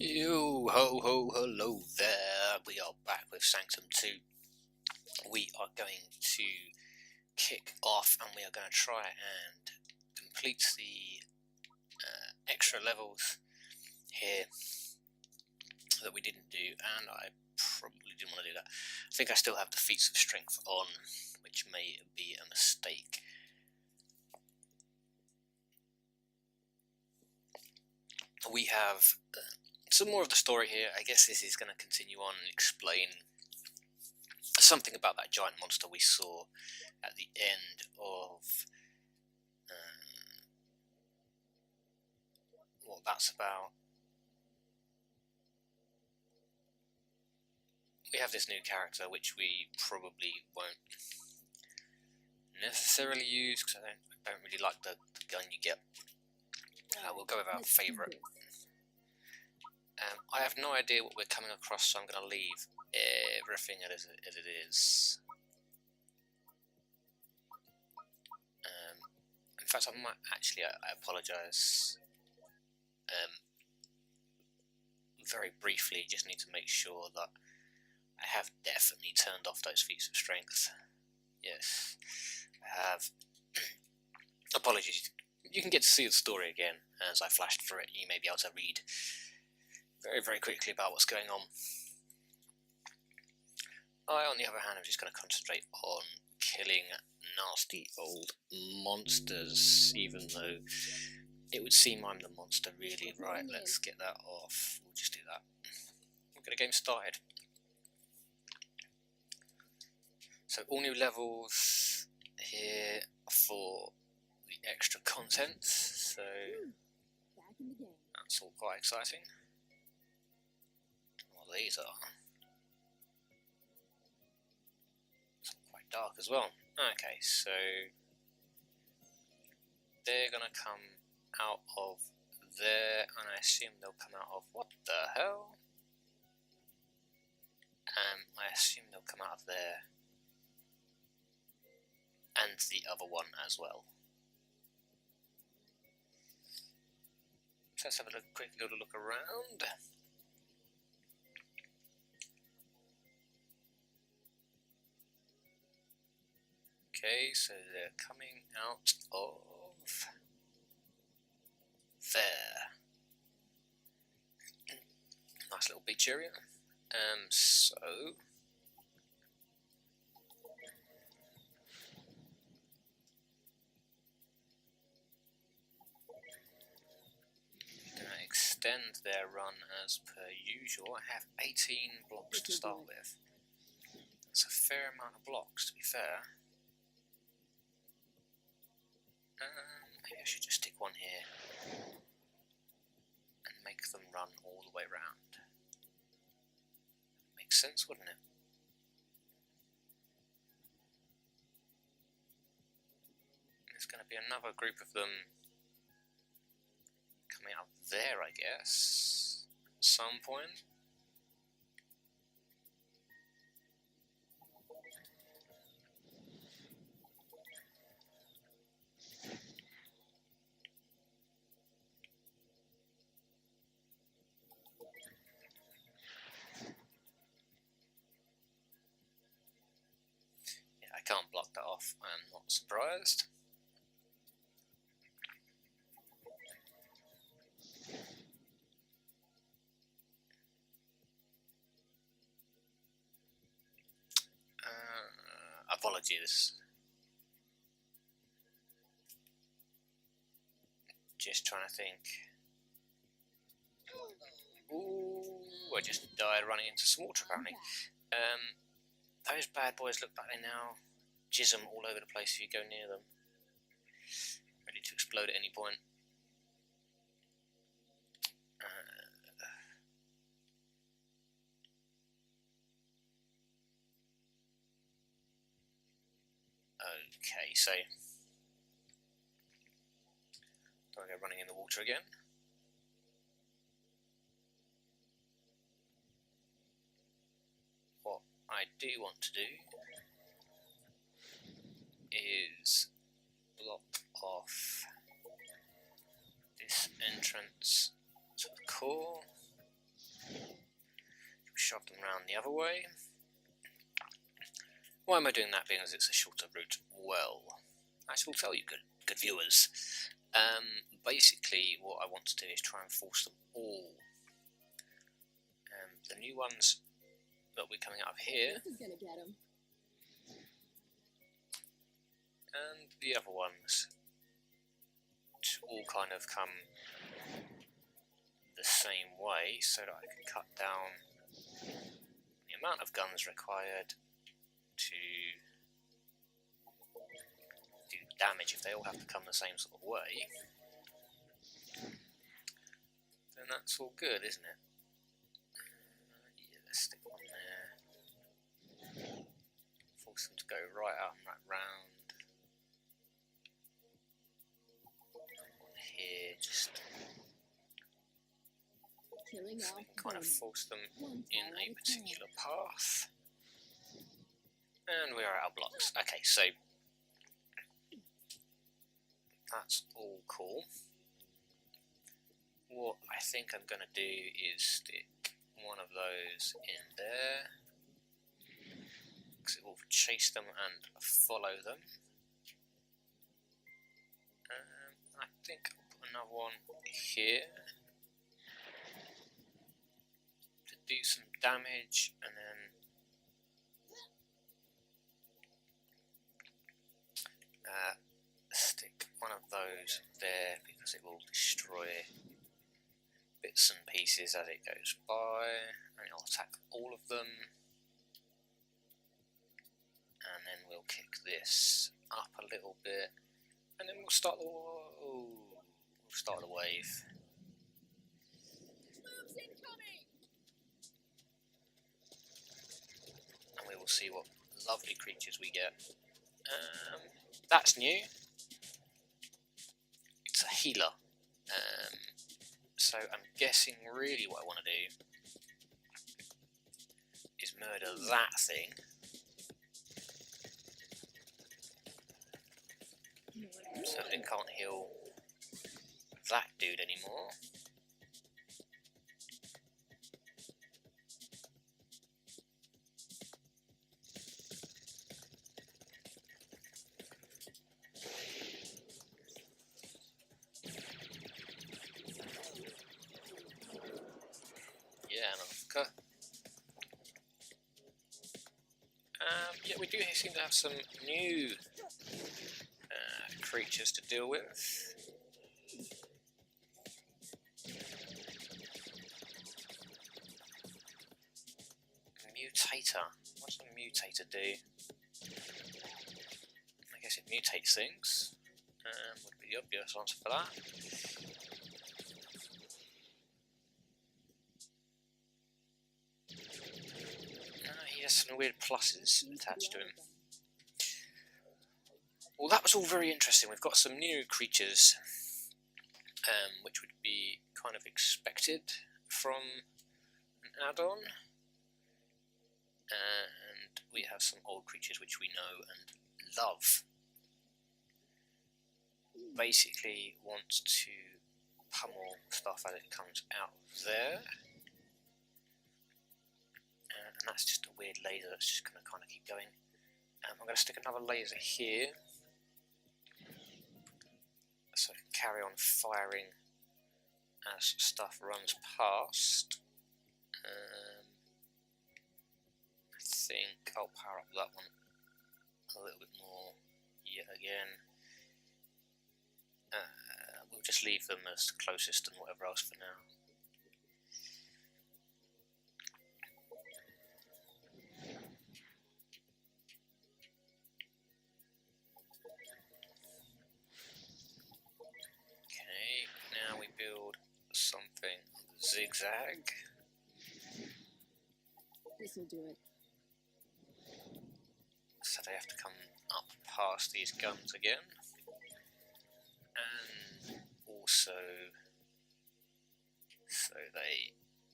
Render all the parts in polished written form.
Yo ho ho hello there, we are back with Sanctum 2. We are going to kick off and we are going to try and complete the extra levels here that we didn't do, and I probably didn't want to do that. I think I still have the feats of strength on, which may be a mistake. We have some more of the story here. I guess this is going to continue on and explain something about that giant monster we saw at the end of what that's about. We have this new character which we probably won't necessarily use because I don't really like the gun you get. We'll go with our favourite. I have no idea what we're coming across, so I'm going to leave everything as it is. In fact, I might actually, I apologise. Very briefly, just need to make sure that I have definitely turned off those feats of strength. Yes, I have. Apologies. You can get to see the story again as I flashed through it. You may be able to read very quickly about what's going on. I, on the other hand, am just going to concentrate on killing nasty old monsters, even though it would seem I'm the monster, really. Right, let's get that off. We'll just do that. We'll get a game started. So all new levels here for the extra content, so that's all quite exciting. Well, these are quite dark as well. Okay, so they're gonna come out of there, and I assume they'll come out of what the hell? I assume they'll come out of there, and the other one as well. So let's have a quick little look around. Okay, so they're coming out of there. Nice little beach area. So gonna extend their run as per usual. I have 18 blocks to start with. That's a fair amount of blocks, to be fair. Maybe I should just stick one here and make them run all the way round. Makes sense, wouldn't it? There's going to be another group of them coming out there, I guess, at some point. Yeah, I can't block that off, I'm not surprised. Apologies. Just trying to think. Ooh, I just died running into some water apparently. Those bad boys look like they now jism all over the place if you go near them. Ready to explode at any point. Okay, so do I go running in the water again? What I do want to do is block off this entrance to the core. shove them round the other way. Why am I doing that? Because it's a shorter route. Well, I shall tell you, good viewers. Basically, what I want to do is try and force them all. The new ones that will be coming up here, This is gonna get 'em. and the other ones to all kind of come the same way, so that I can cut down the amount of guns required to do damage. If they all have to come the same sort of way, then that's all good, isn't it? Yeah, let's stick one there. Force them to go right up and right round. One here, just Killing off kind of force them in a particular path. And we are out of blocks. Okay, so that's all cool. What I think I'm going to do is stick one of those in there, because it will chase them and follow them. I think I'll put another one here to do some damage, and then stick one of those there, because it will destroy bits and pieces as it goes by, and it'll attack all of them. And then we'll kick this up a little bit, and then we'll start the wave. And we will see what lovely creatures we get. That's new. It's a healer. So I'm guessing really what I want to do is murder that thing. So it can't heal that dude anymore. Yeah, motherfucker. Yeah, we do seem to have some new creatures to deal with. Mutator. What does a mutator do? I guess it mutates things. Would be the obvious answer for that. He has some weird pluses attached to him. Well, that was all very interesting. We've got some new creatures, which would be kind of expected from an add-on. And we have some old creatures which we know and love. Basically wants to pummel stuff as it comes out there. And that's just a weird laser that's just going to kind of keep going. I'm going to stick another laser here, so I can carry on firing as stuff runs past. I think I'll power up that one a little bit more yet again. We'll just leave them as closest and whatever else for now. Okay, now we build something zigzag. This'll do it. So they have to come up past these guns again. And also, so they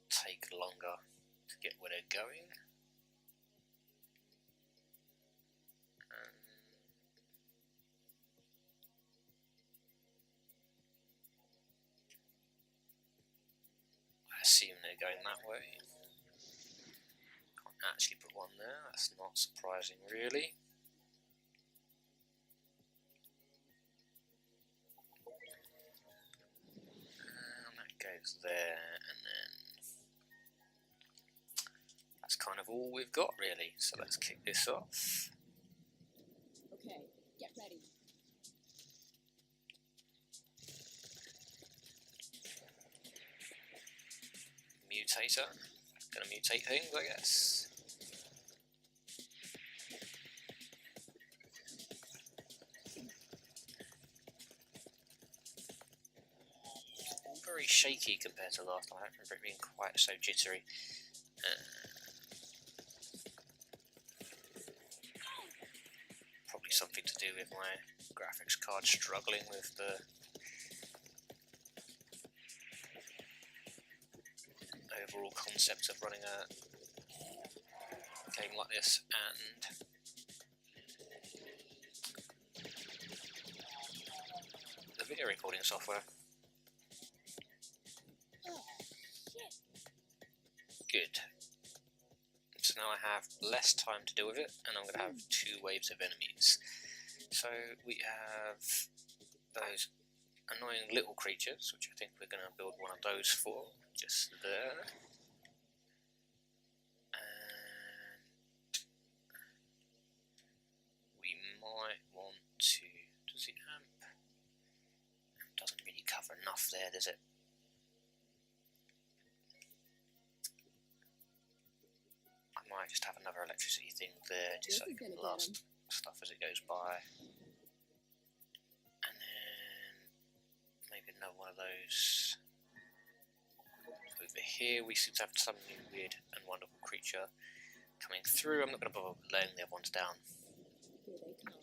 take longer to get where they're going. I assume they're going that way. actually put one there. That's not surprising, really. That goes there, and then that's kind of all we've got, really. So let's kick this off. Okay, get ready. Mutator. Gonna mutate things, I guess. Very shaky compared to last time. I don't remember it being quite so jittery. Probably something to do with my graphics card struggling with the overall concept of running a game like this, and the video recording software. Good. So now I have less time to deal with it, and I'm going to have 2 waves of enemies. So we have those annoying little creatures, which I think we're going to build one of those for, just there. And we might want to... Does the amp... Amp doesn't really cover enough there, does it? I might just have another electricity thing there, just so I can blast stuff as it goes by. And then maybe another one of those. Over here we seem to have some new weird and wonderful creature coming through. I'm not going to bother laying the other ones down. Here they come.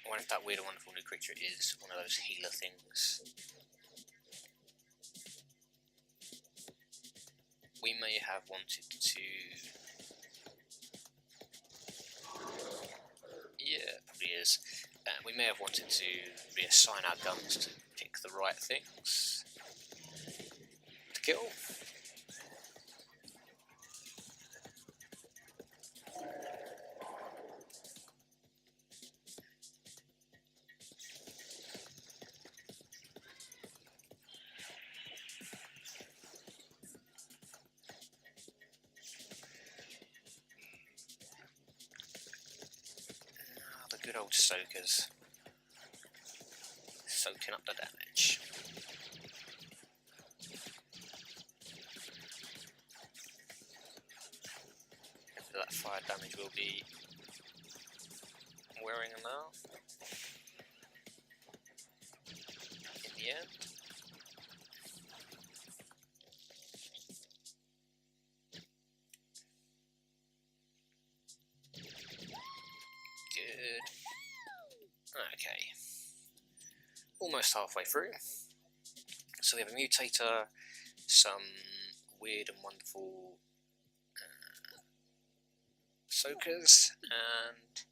I wonder if that weird and wonderful new creature is one of those healer things. We may have wanted to... Yeah, it probably is. We may have wanted to reassign our guns to pick the right things to kill. Good old soakers, soaking up the damage. Hopefully that fire damage will be wearing them out in the end. Good. Okay. Almost halfway through. So we have a mutator, some weird and wonderful soakers, and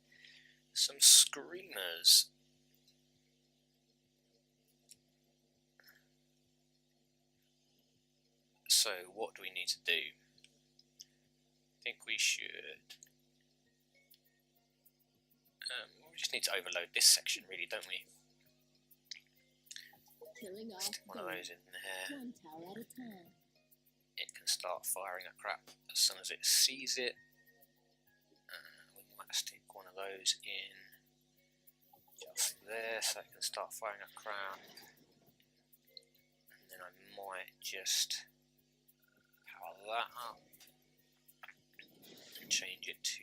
some screamers. So what do we need to do? I think we should... we just need to overload this section, really, don't we? Killing off Stick one of those in there. one tower at a time. It can start firing at crap as soon as it sees it. We might stick one of those in just there so it can start firing at crap. And then I might just power that up and change it to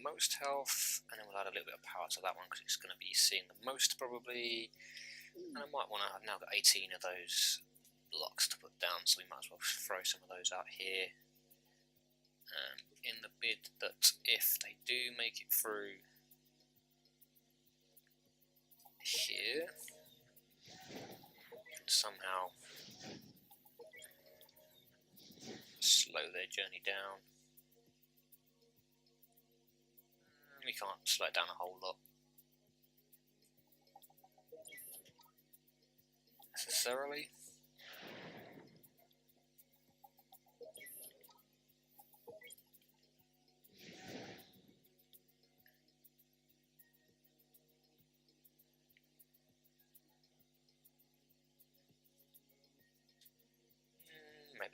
most health, and then we'll add a little bit of power to that one because it's going to be seeing the most probably. And I might want to, I've now got 18 of those blocks to put down, so we might as well throw some of those out here. In the bid that if they do make it through here, can somehow slow their journey down. We can't slow it down a whole lot necessarily.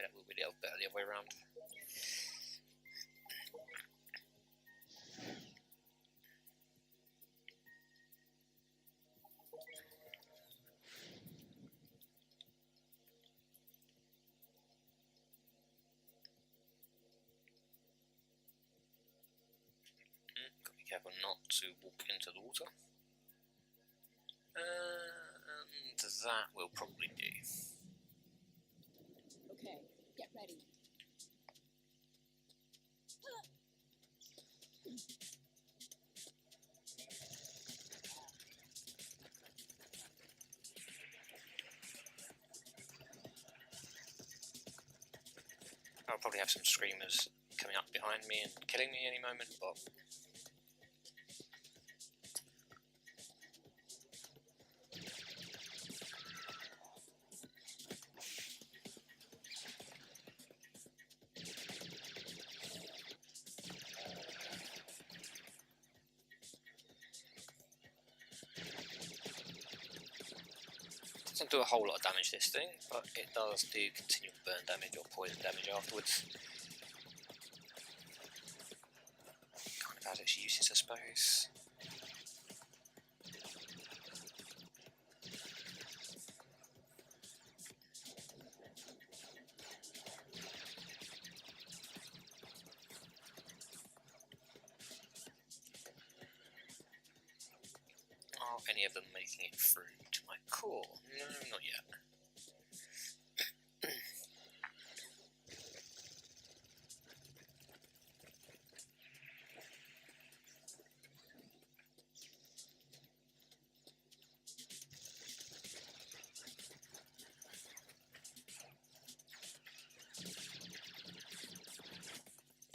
maybe that will be better the other way around. Got to be careful not to walk into the water. And that will probably do. Okay, get ready. I'll probably have some screamers coming up behind me and killing me any moment, but doesn't do a whole lot of damage, this thing, but it does do continual burn damage or poison damage afterwards. Kind of has its uses, I suppose. Are any of them making it through to my core? No, not yet.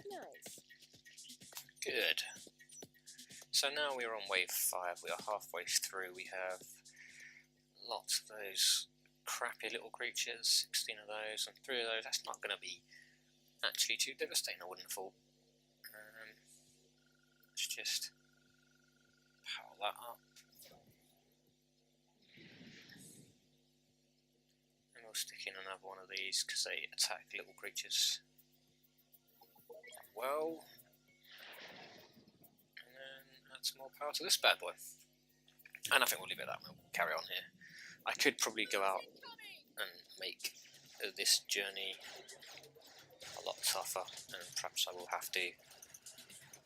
Nice. Good. So now we're on wave 5, we are halfway through, we have lots of those crappy little creatures, 16 of those, and 3 of those. That's not going to be actually too devastating, I wouldn't have thought. Let's just power that up. And we'll stick in another one of these, because they attack little creatures well. And then add some more power to this bad boy. And I think we'll leave it at that, we'll carry on here. I could probably go out and make this journey a lot tougher, and perhaps I will have to,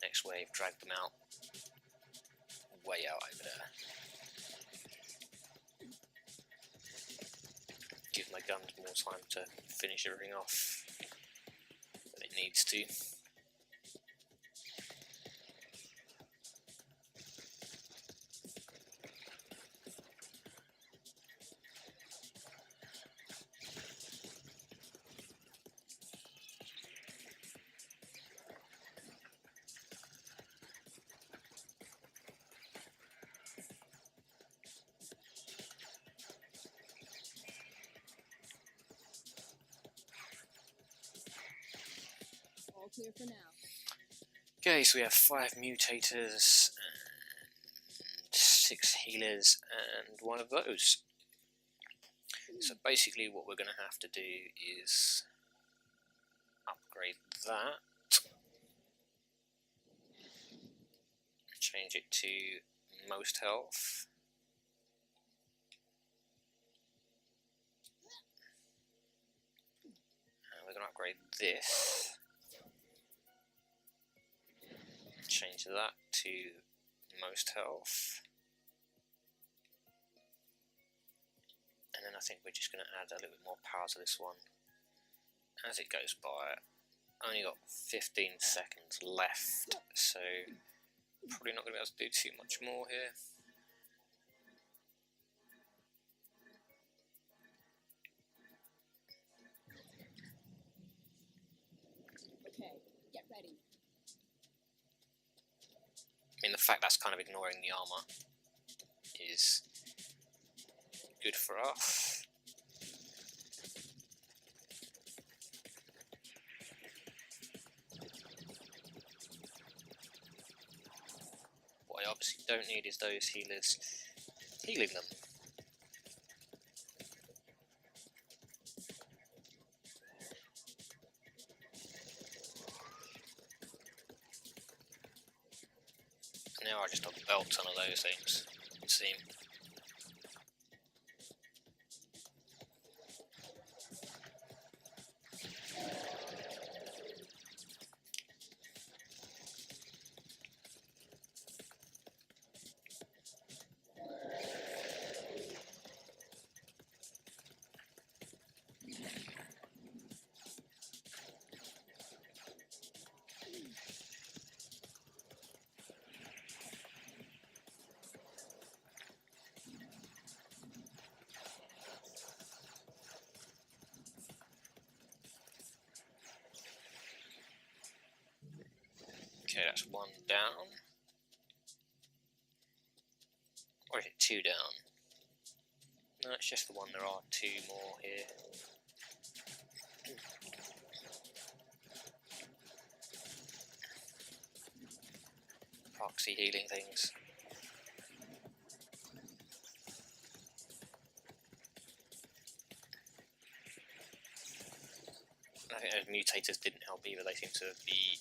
next wave, drag them out, way out over there. Give my guns more time to finish everything off than it needs to. All clear for now. Okay, so we have 5 mutators, and 6 healers, and 1 of those. So basically what we're going to have to do is upgrade that, change it to most health, and we're going to upgrade this, change that to most health, and then I think we're just going to add a little bit more power to this one as it goes by. Only got 15 seconds left, so probably not going to be able to do too much more here. Okay, get ready. I mean, the fact that's kind of ignoring the armor is good for us. What I obviously don't need is those healers healing them. There are just a belt ton of those things, it would seem. Okay, that's one down. Or is it two down? No, it's just the one. There are two more here. Proxy healing things. I think those mutators didn't help either. They seem to be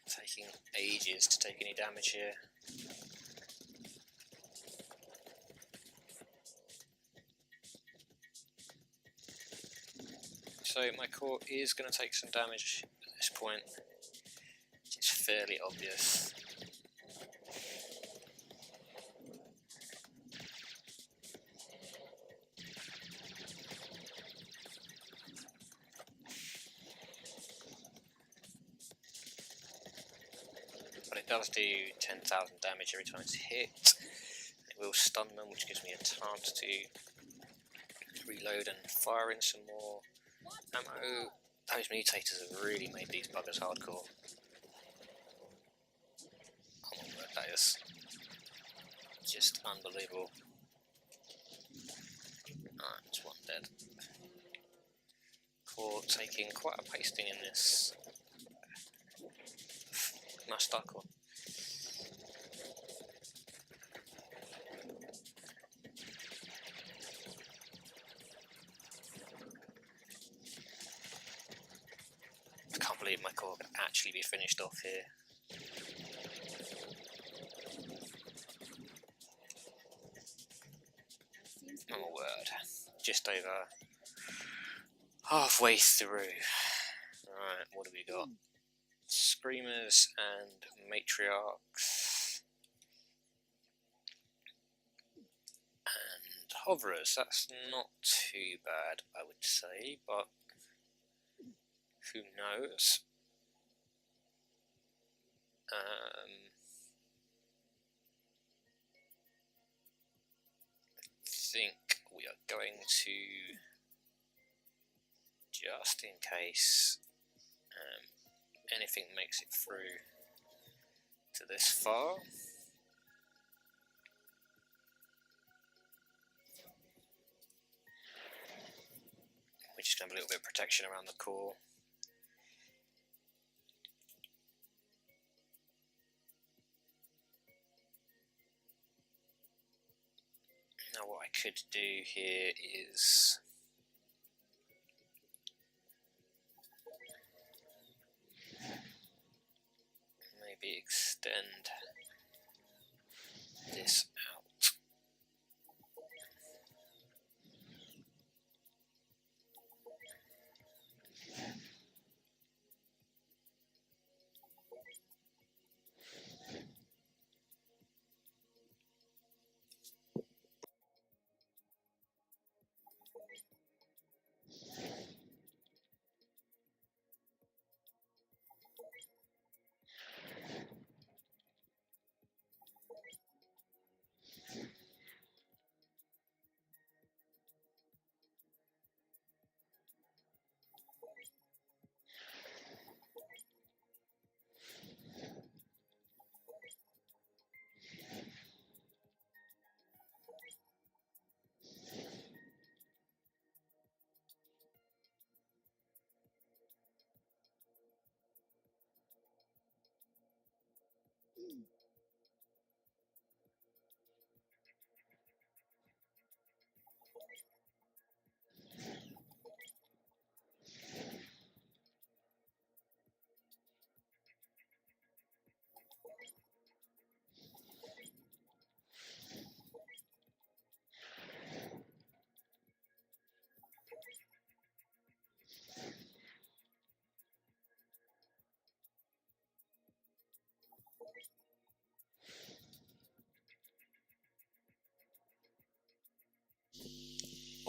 taking ages to take any damage here. So my core is going to take some damage at this point. It's fairly obvious. But it does do 10,000 damage every time it's hit. It will stun them, which gives me a chance to reload and fire in some more ammo. Those mutators have really made these buggers hardcore. Oh my word, that is just unbelievable. Alright, it's one dead. Core taking quite a pasting in this. Nice start, Core. I can't believe my core can actually be finished off here. Oh my word. Just over halfway through. Right, what do we got? Screamers and matriarchs. And hoverers. That's not too bad, I would say, but who knows? I think we are going to, just in case anything makes it through to this far, we're just going to have a little bit of protection around the core. Now what I could do here is maybe extend this out.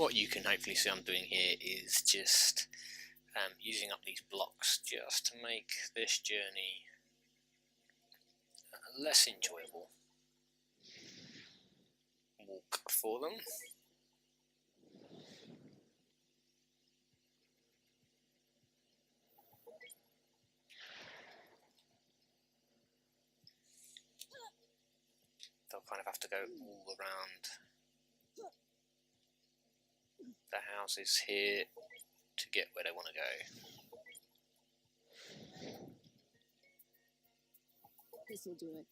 what you can hopefully see I'm doing here is just using up these blocks just to make this journey less enjoyable walk for them. They'll kind of have to go all around the houses here to get where they want to go. This will do it.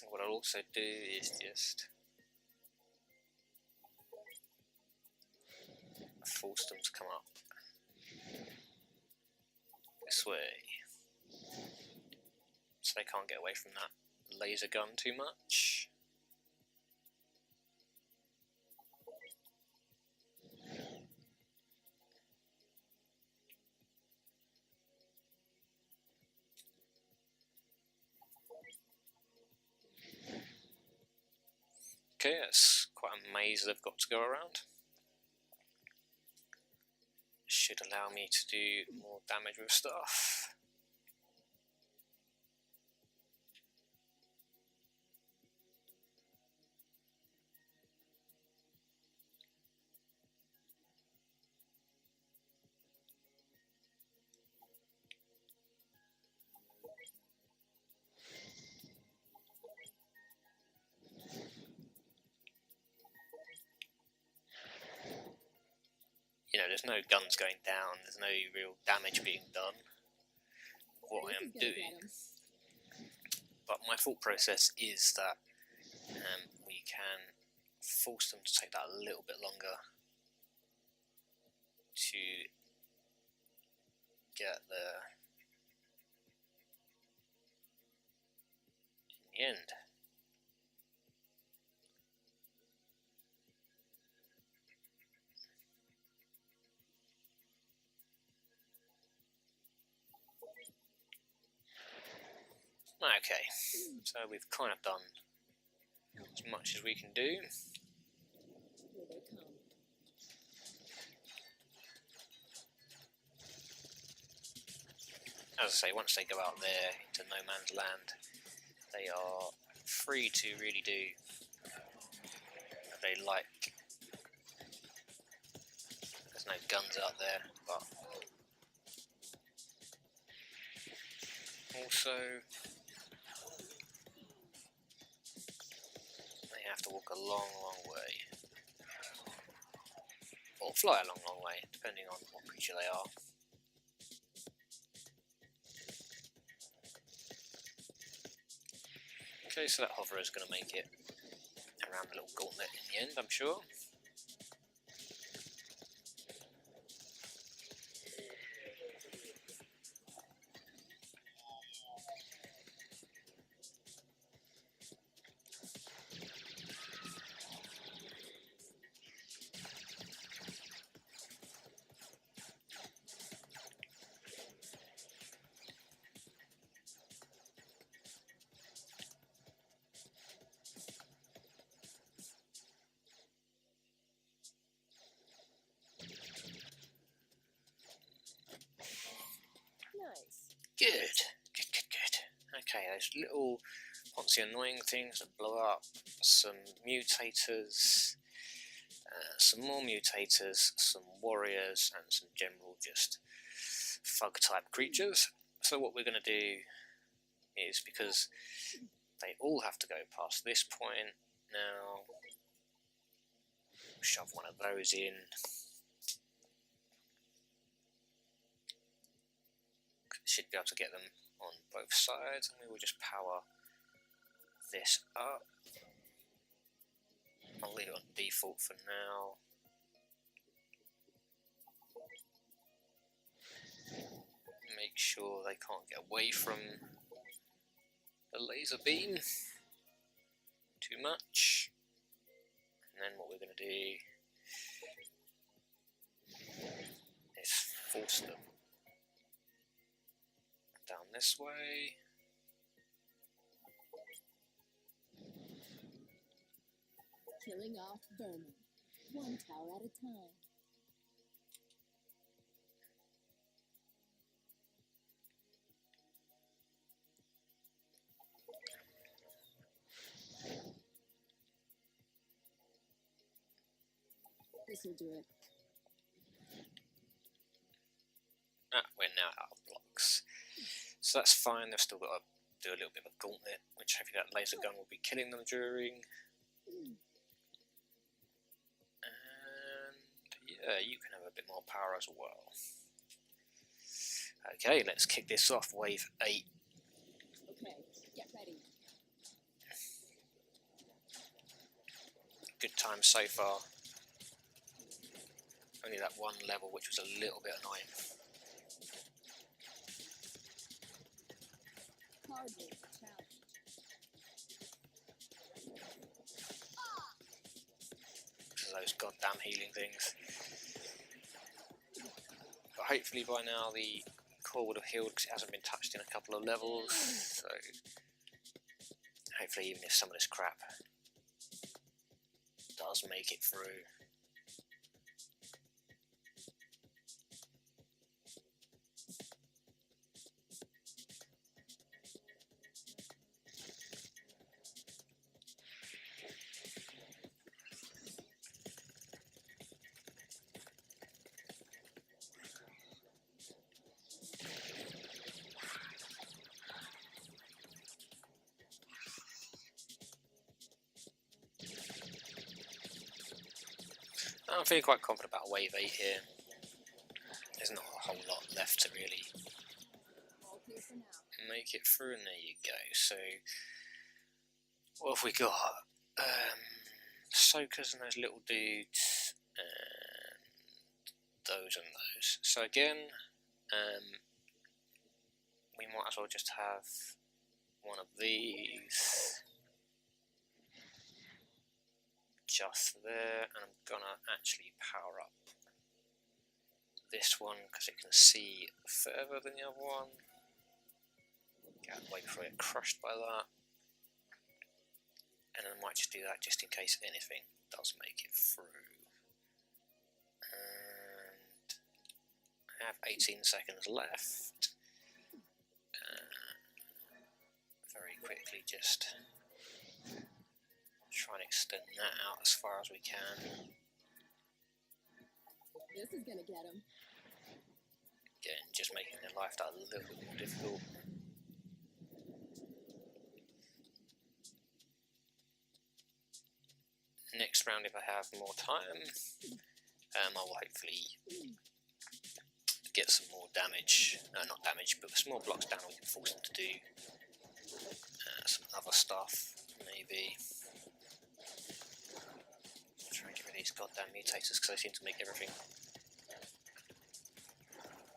What I'll also do is just force them to come up this way, so they can't get away from that laser gun too much. Okay, that's quite a maze they've got to go around. Should allow me to do more damage with stuff. You know, there's no guns going down, there's no real damage being done. What I am doing, but my thought process is that we can force them to take that a little bit longer to get there in the end. Okay, so we've kind of done as much as we can do. Here they come. As I say, once they go out there into no man's land, they are free to really do what they like. There's no guns out there, but also they have to walk a long, long way, or fly a long, long way, depending on what creature they are. Okay, so that hover is going to make it around the little gauntlet in the end, I'm sure. Nice. Good. Okay, those little poncy annoying things that blow up, some mutators, some more mutators, some warriors, and some general just thug type creatures. So what we're going to do is, because they all have to go past this point now, shove one of those in. Should be able to get them on both sides, and we will just power this up. I'll leave it on default for now. make sure they can't get away from the laser beam too much. And then what we're going to do is force them down this way. Killing off vermin, one tower at a time. This'll do it. We're now out of blocks. So that's fine, they've still got to do a little bit of a gauntlet, which hopefully that laser gun will be killing them during. And yeah, you can have a bit more power as well. Okay, let's kick this off, wave 8. Okay, get ready. Good time so far. Only that one level which was a little bit annoying. Hardly a challenge. Because of those goddamn healing things. But hopefully by now the core would have healed because it hasn't been touched in a couple of levels. So hopefully even if some of this crap does make it through. I'm feeling quite confident about wave 8 here. There's not a whole lot left to really All clear for now. make it through, and there you go. So what have we got? Soakers and those little dudes, and those. So again, we might as well just have one of these just there, and I'm gonna actually power up this one because it can see further than the other one. Get away before I get crushed by that. And then I might just do that just in case anything does make it through. And I have 18 seconds left. Very quickly just try and extend that out as far as we can. This is gonna get him. Again, just making their life that a little bit more difficult. Next round, if I have more time, I will hopefully get some more damage. No, not damage, but some more blocks down. We can force them to do some other stuff, maybe. Try and get rid of these goddamn mutators because they seem to make everything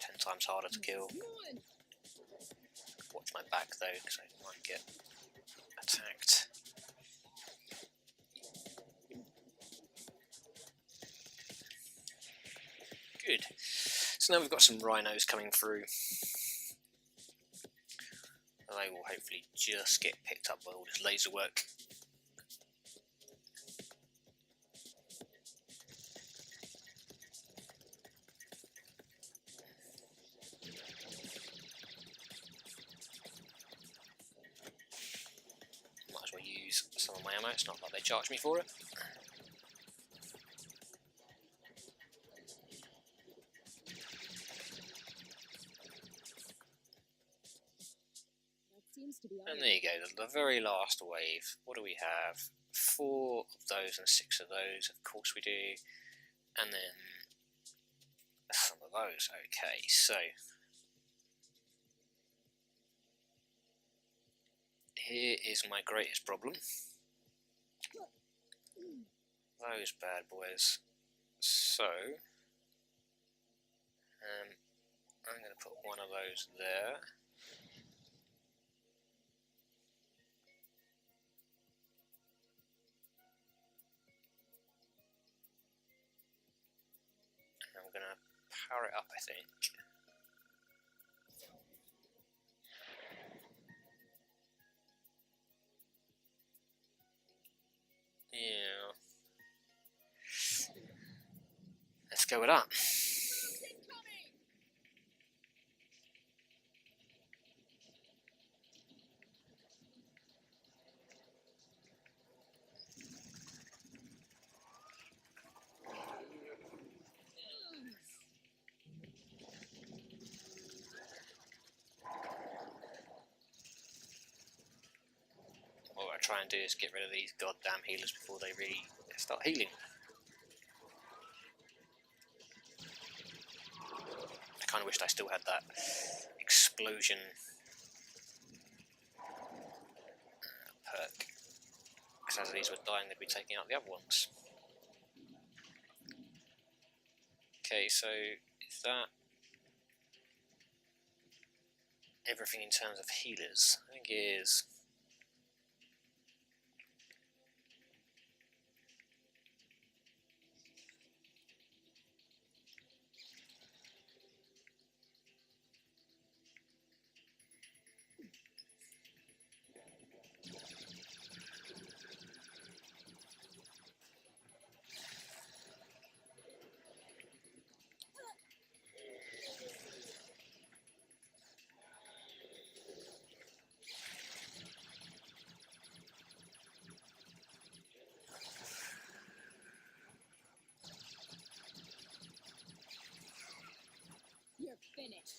10 times harder to kill. Watch my back though, because I might get attacked. Good. So now we've got some rhinos coming through. They will hopefully just get picked up by all this laser work. Might as well use some of my ammo, it's not like they charge me for it. And there you go, the very last wave. What do we have? 4 of those and 6 of those, of course we do. And then some of those. Okay, so here is my greatest problem. Those bad boys. So I'm going to put one of those there. And I'm going to power it up, I think. Yeah. Let's go with that. What I try and do is get rid of these goddamn healers before they really start healing. I kind of wished I still had that explosion perk, because as these were dying they'd be taking out the other ones. Okay, so is that everything in terms of healers? I think it is. You're finished.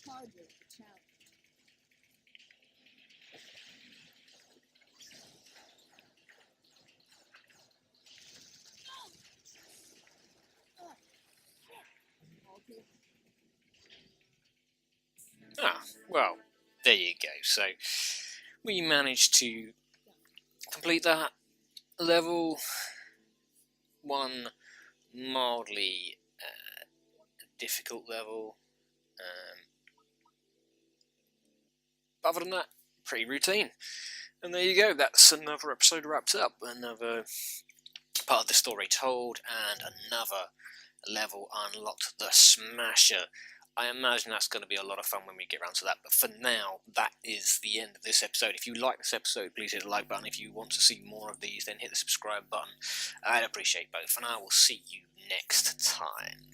Hardly a challenge. Okay. Ah, well, there you go. So we managed to complete that level. One mildly difficult level. Other than that, pretty routine. And there you go, that's another episode wrapped up, another part of the story told, and another level unlocked, the Smasher. I imagine that's going to be a lot of fun when we get around to that, but for now, that is the end of this episode. If you like this episode, please hit the like button. If you want to see more of these, then hit the subscribe button. I'd appreciate both, and I will see you next time.